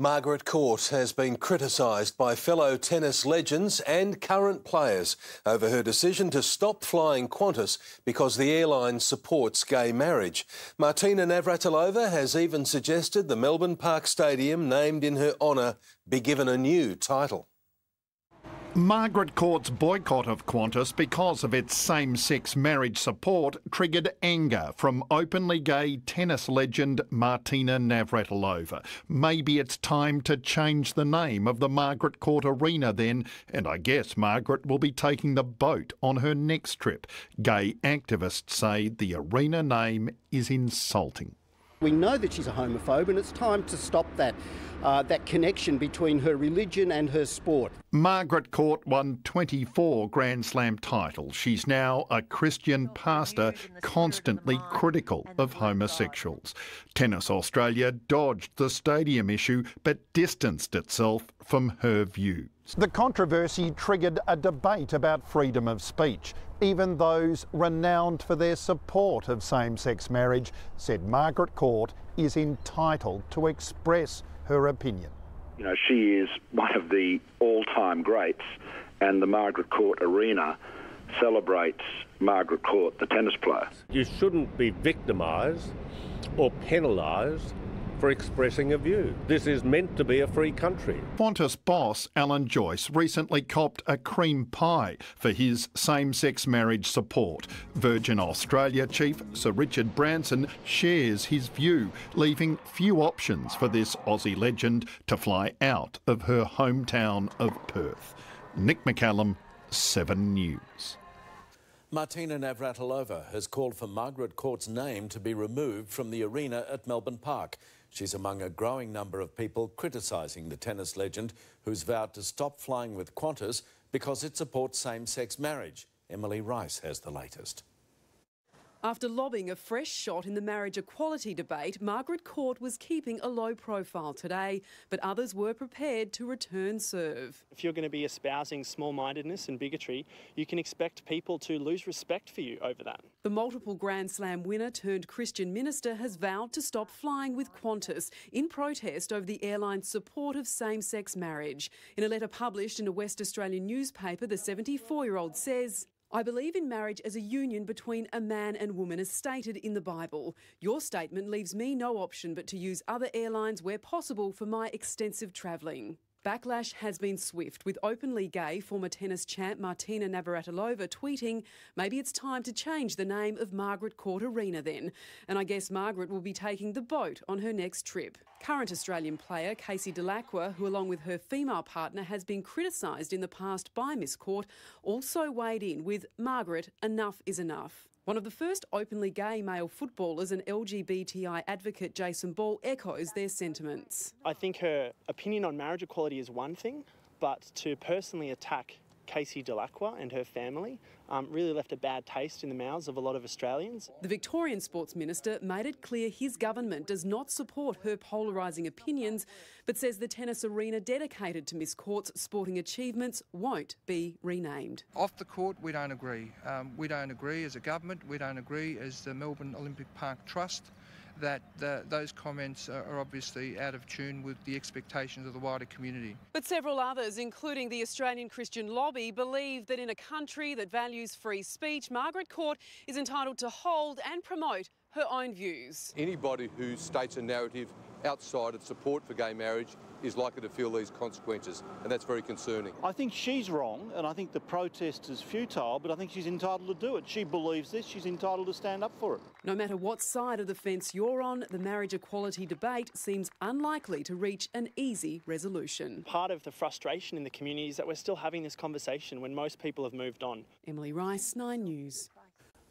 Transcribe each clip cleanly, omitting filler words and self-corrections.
Margaret Court has been criticised by fellow tennis legends and current players over her decision to stop flying Qantas because the airline supports gay marriage. Martina Navratilova has even suggested the Melbourne Park Stadium, named in her honour, be given a new title. Margaret Court's boycott of Qantas because of its same-sex marriage support triggered anger from openly gay tennis legend Martina Navratilova. Maybe it's time to change the name of the Margaret Court Arena then, and I guess Margaret will be taking the boat on her next trip. Gay activists say the arena name is insulting. We know that she's a homophobe, and it's time to stop that connection between her religion and her sport. Margaret Court won 24 Grand Slam titles. She's now a Christian pastor constantly critical of homosexuals. Tennis Australia dodged the stadium issue but distanced itself from her views. The controversy triggered a debate about freedom of speech. Even those renowned for their support of same-sex marriage said Margaret Court is entitled to express her opinion. You know, she is one of the all-time greats, and the Margaret Court Arena celebrates Margaret Court, the tennis player. You shouldn't be victimised or penalised for expressing a view. This is meant to be a free country. Qantas boss Alan Joyce recently copped a cream pie for his same-sex marriage support. Virgin Australia chief Sir Richard Branson shares his view, leaving few options for this Aussie legend to fly out of her hometown of Perth. Nick McCallum, 7 News. Martina Navratilova has called for Margaret Court's name to be removed from the arena at Melbourne Park. She's among a growing number of people criticising the tennis legend, who's vowed to stop flying with Qantas because it supports same-sex marriage. Emily Rice has the latest. After lobbing a fresh shot in the marriage equality debate, Margaret Court was keeping a low profile today, but others were prepared to return serve. If you're going to be espousing small-mindedness and bigotry, you can expect people to lose respect for you over that. The multiple Grand Slam winner turned Christian minister has vowed to stop flying with Qantas in protest over the airline's support of same-sex marriage. In a letter published in a West Australian newspaper, the 74-year-old says, "I believe in marriage as a union between a man and woman as stated in the Bible. Your statement leaves me no option but to use other airlines where possible for my extensive travelling." Backlash has been swift, with openly gay former tennis champ Martina Navratilova tweeting, "Maybe it's time to change the name of Margaret Court Arena then." And I guess Margaret will be taking the boat on her next trip. Current Australian player Casey Delacqua, who along with her female partner has been criticised in the past by Miss Court, also weighed in with "Margaret, enough is enough." One of the first openly gay male footballers and LGBTI advocate, Jason Ball, echoes their sentiments. I think her opinion on marriage equality is one thing, but to personally attack Casey Delacqua and her family really left a bad taste in the mouths of a lot of Australians. The Victorian Sports Minister made it clear his government does not support her polarising opinions, but says the tennis arena dedicated to Miss Court's sporting achievements won't be renamed. Off the court, we don't agree. We don't agree as a government, we don't agree as the Melbourne Olympic Park Trust that those comments are obviously out of tune with the expectations of the wider community. But several others, including the Australian Christian Lobby, believe that in a country that values free speech, Margaret Court is entitled to hold and promote her own views. Anybody who states a narrative outside of support for gay marriage is likely to feel these consequences, and that's very concerning. I think she's wrong, and I think the protest is futile, but I think she's entitled to do it. She believes this, she's entitled to stand up for it. No matter what side of the fence you're on, the marriage equality debate seems unlikely to reach an easy resolution. Part of the frustration in the community is that we're still having this conversation when most people have moved on. Emily Rice, 9 News.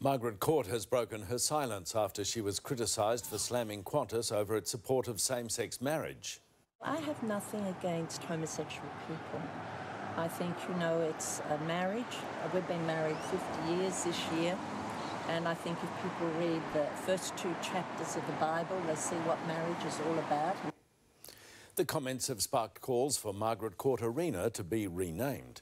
Margaret Court has broken her silence after she was criticised for slamming Qantas over its support of same-sex marriage. I have nothing against homosexual people. I think, it's a marriage. We've been married 50 years this year, and I think if people read the first 2 chapters of the Bible, they see what marriage is all about. The comments have sparked calls for Margaret Court Arena to be renamed.